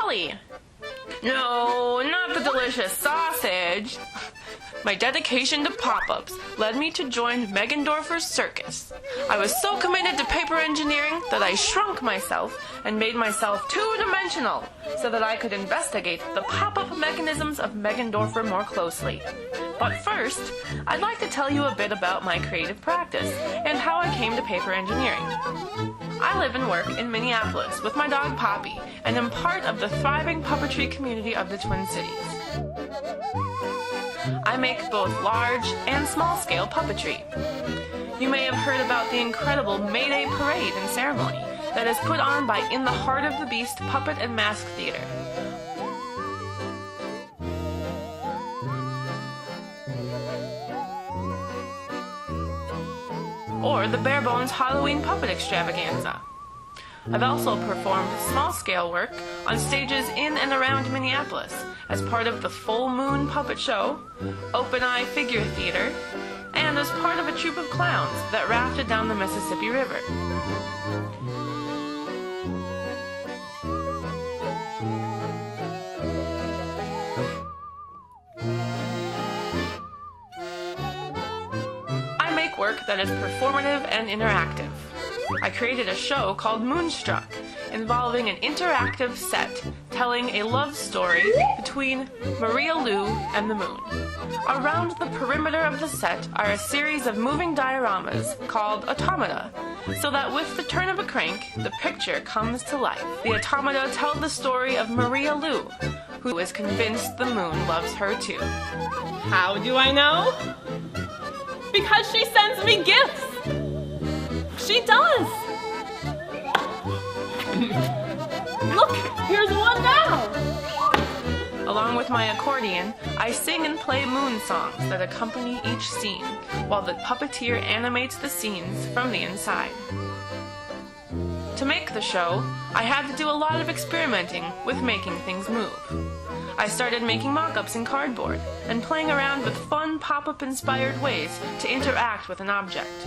Olli. No, not the delicious sausage. My dedication to pop-ups led me to join Meggendorfer's circus. I was so committed to paper engineering that I shrunk myself and made myself two-dimensional so that I could investigate the pop-up mechanisms of Meggendorfer more closely. But first, I'd like to tell you a bit about my creative practice and how I came to paper engineering. I live and work in Minneapolis with my dog Poppy and am part of the thriving puppetry community of the Twin Cities. I make both large and small-scale puppetry. You may have heard about the incredible May Day parade and ceremony that is put on by In the Heart of the Beast Puppet and Mask Theater. Or the Bare Bones Halloween Puppet Extravaganza. I've also performed small-scale work on stages in and around Minneapolis as part of the Full Moon Puppet Show, Open Eye Figure Theater, and as part of a troupe of clowns that rafted down the Mississippi River. I make work that is performative and interactive. I created a show called Moonstruck, involving an interactive set telling a love story between Maria Lou and the moon. Around the perimeter of the set are a series of moving dioramas called automata, so that with the turn of a crank, the picture comes to life. The automata tell the story of Maria Lou, who is convinced the moon loves her too. How do I know? Because she sends me gifts! She does! Look, here's one now! Along with my accordion, I sing and play moon songs that accompany each scene, while the puppeteer animates the scenes from the inside. To make the show, I had to do a lot of experimenting with making things move. I started making mock-ups in cardboard and playing around with fun pop-up inspired ways to interact with an object.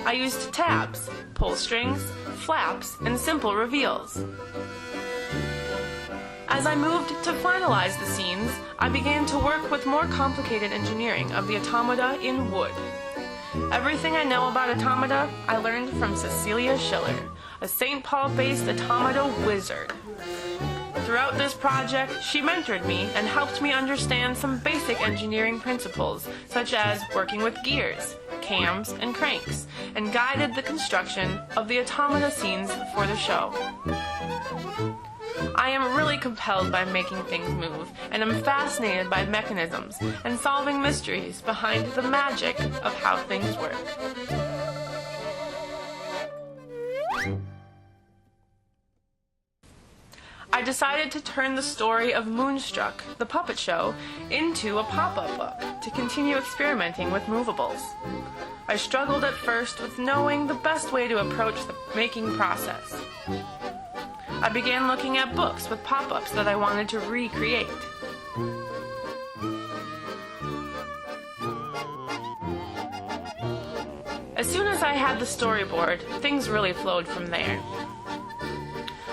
I used tabs, pull strings, flaps, and simple reveals. As I moved to finalize the scenes, I began to work with more complicated engineering of the automata in wood. Everything I know about automata, I learned from Cecilia Schiller, a St. Paul-based automata wizard. Throughout this project, she mentored me and helped me understand some basic engineering principles, such as working with gears, cams, and cranks, and guided the construction of the automata scenes for the show. I am really compelled by making things move, and am fascinated by mechanisms and solving mysteries behind the magic of how things work. I decided to turn the story of Moonstruck, the puppet show, into a pop-up book to continue experimenting with movables. I struggled at first with knowing the best way to approach the making process. I began looking at books with pop-ups that I wanted to recreate. As soon as I had the storyboard, things really flowed from there.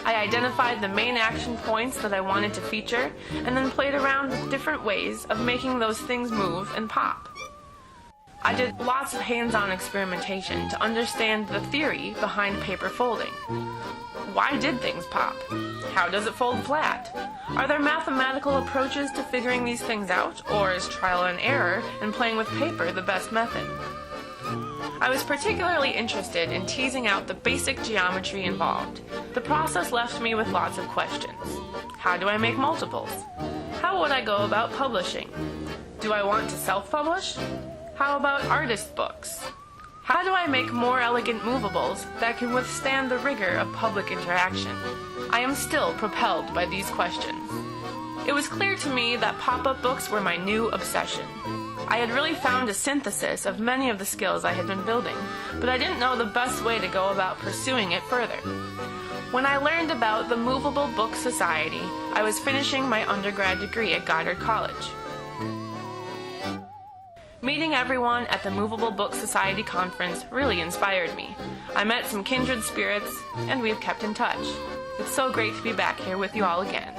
I identified the main action points that I wanted to feature, and then played around with different ways of making those things move and pop. I did lots of hands-on experimentation to understand the theory behind paper folding. Why did things pop? How does it fold flat? Are there mathematical approaches to figuring these things out, or is trial and error and playing with paper the best method? I was particularly interested in teasing out the basic geometry involved. The process left me with lots of questions. How do I make multiples? How would I go about publishing? Do I want to self-publish? How about artist books? How do I make more elegant movables that can withstand the rigor of public interaction? I am still propelled by these questions. It was clear to me that pop-up books were my new obsession. I had really found a synthesis of many of the skills I had been building, but I didn't know the best way to go about pursuing it further. When I learned about the Movable Book Society, I was finishing my undergrad degree at Goddard College. Meeting everyone at the Movable Book Society conference really inspired me. I met some kindred spirits, and we've kept in touch. It's so great to be back here with you all again.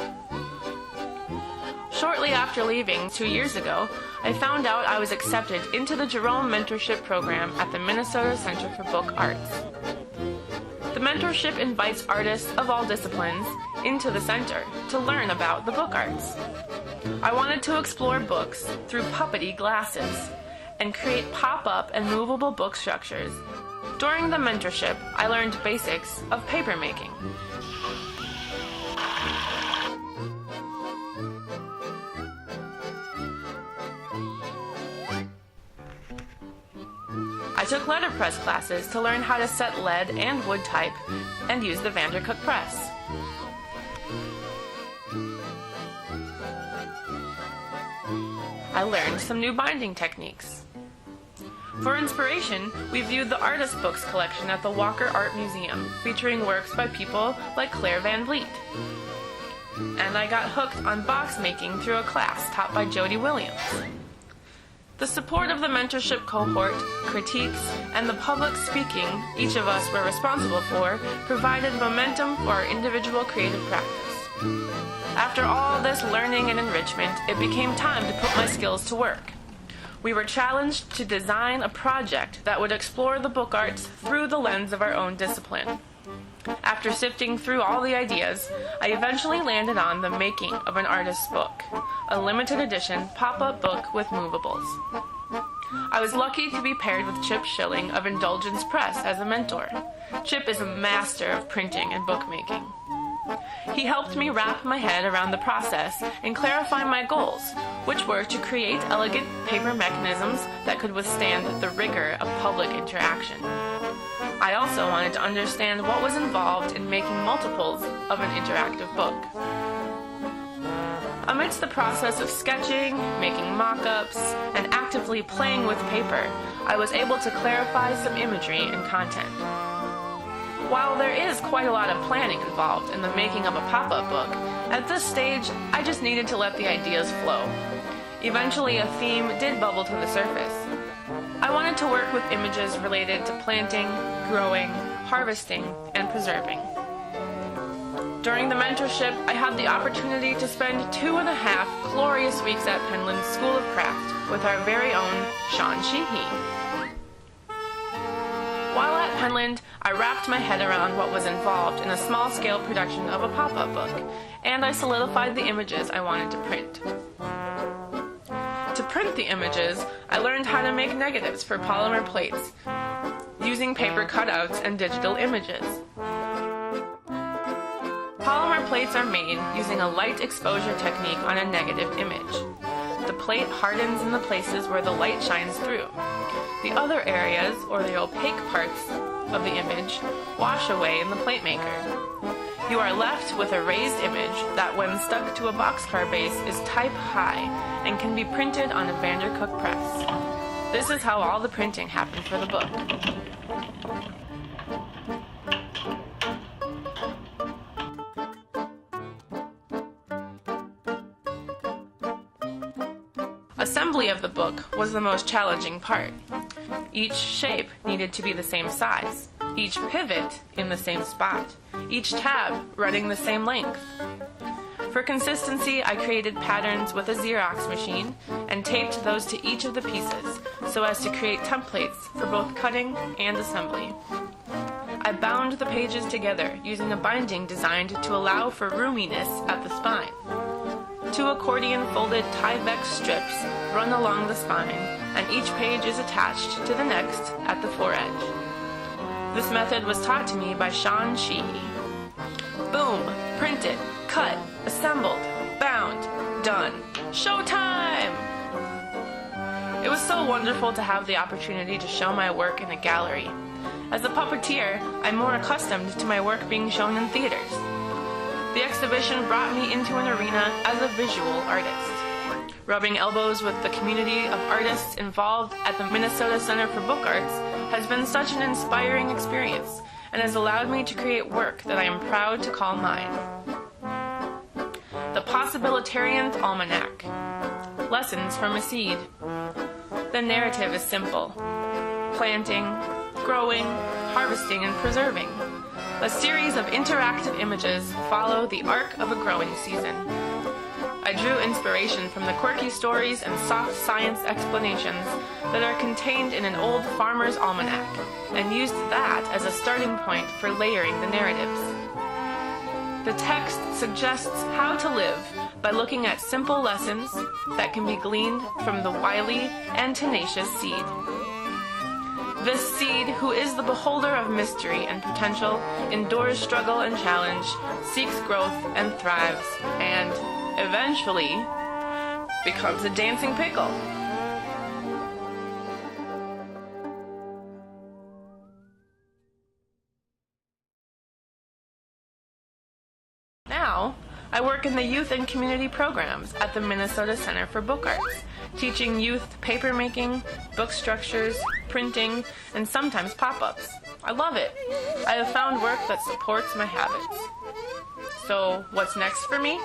Shortly after leaving 2 years ago, I found out I was accepted into the Jerome Mentorship Program at the Minnesota Center for Book Arts. The mentorship invites artists of all disciplines into the center to learn about the book arts. I wanted to explore books through puppety glasses and create pop-up and movable book structures. During the mentorship, I learned basics of paper making. I took letterpress classes to learn how to set lead and wood type and use the Vandercook press. I learned some new binding techniques. For inspiration, we viewed the artist books collection at the Walker Art Museum, featuring works by people like Claire Van Vliet. And I got hooked on box making through a class taught by Jody Williams. The support of the mentorship cohort, critiques, and the public speaking each of us were responsible for provided momentum for our individual creative practice. After all this learning and enrichment, it became time to put my skills to work. We were challenged to design a project that would explore the book arts through the lens of our own discipline. After sifting through all the ideas, I eventually landed on the making of an artist's book, a limited edition pop-up book with movables. I was lucky to be paired with Chip Schilling of Indulgence Press as a mentor. Chip is a master of printing and bookmaking. He helped me wrap my head around the process and clarify my goals, which were to create elegant paper mechanisms that could withstand the rigor of public interaction. I also wanted to understand what was involved in making multiples of an interactive book. Amidst the process of sketching, making mock-ups, and actively playing with paper, I was able to clarify some imagery and content. While there is quite a lot of planning involved in the making of a pop-up book, at this stage, I just needed to let the ideas flow. Eventually, a theme did bubble to the surface. I wanted to work with images related to planting, growing, harvesting, and preserving. During the mentorship, I had the opportunity to spend 2.5 glorious weeks at Penland's School of Craft with our very own Sean Sheehy. While at Penland, I wrapped my head around what was involved in a small-scale production of a pop-up book, and I solidified the images I wanted to print. To print the images, I learned how to make negatives for polymer plates, using paper cutouts and digital images. Polymer plates are made using a light exposure technique on a negative image. The plate hardens in the places where the light shines through. The other areas, or the opaque parts of the image, wash away in the plate maker. You are left with a raised image that, when stuck to a boxcar base, is type high and can be printed on a Vandercook press. This is how all the printing happened for the book. Assembly of the book was the most challenging part. Each shape needed to be the same size, each pivot in the same spot, each tab running the same length. For consistency, I created patterns with a Xerox machine and taped those to each of the pieces so as to create templates for both cutting and assembly. I bound the pages together using a binding designed to allow for roominess at the spine. 2 accordion folded Tyvek strips run along the spine, and each page is attached to the next at the foredge. This method was taught to me by Sean Sheehy. Boom! Printed, cut, assembled, bound, done. Showtime! It was so wonderful to have the opportunity to show my work in a gallery. As a puppeteer, I'm more accustomed to my work being shown in theaters. The exhibition brought me into an arena as a visual artist. Rubbing elbows with the community of artists involved at the Minnesota Center for Book Arts has been such an inspiring experience and has allowed me to create work that I am proud to call mine. The Possibilitarian's Almanac. Lessons from a Seed. The narrative is simple. Planting, growing, harvesting, and preserving. A series of interactive images follow the arc of a growing season. I drew inspiration from the quirky stories and soft science explanations that are contained in an old farmer's almanac, and used that as a starting point for layering the narratives. The text suggests how to live by looking at simple lessons that can be gleaned from the wily and tenacious seed. This seed, who is the beholder of mystery and potential, endures struggle and challenge, seeks growth and thrives, and eventually becomes a dancing pickle. Now, I work in the youth and community programs at the Minnesota Center for Book Arts, teaching youth paper making, book structures, printing, and sometimes pop-ups. I love it. I have found work that supports my habits. So, what's next for me?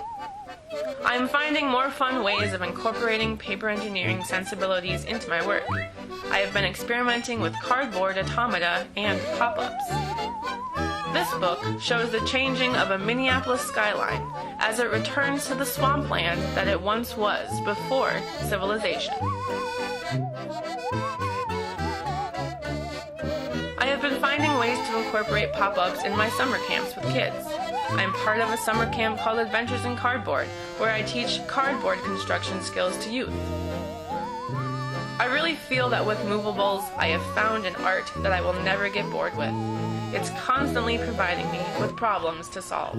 I'm finding more fun ways of incorporating paper engineering sensibilities into my work. I have been experimenting with cardboard automata and pop-ups. This book shows the changing of a Minneapolis skyline as it returns to the swampland that it once was before civilization. I have been finding ways to incorporate pop-ups in my summer camps with kids. I'm part of a summer camp called Adventures in Cardboard, where I teach cardboard construction skills to youth. I really feel that with Movables, I have found an art that I will never get bored with. It's constantly providing me with problems to solve.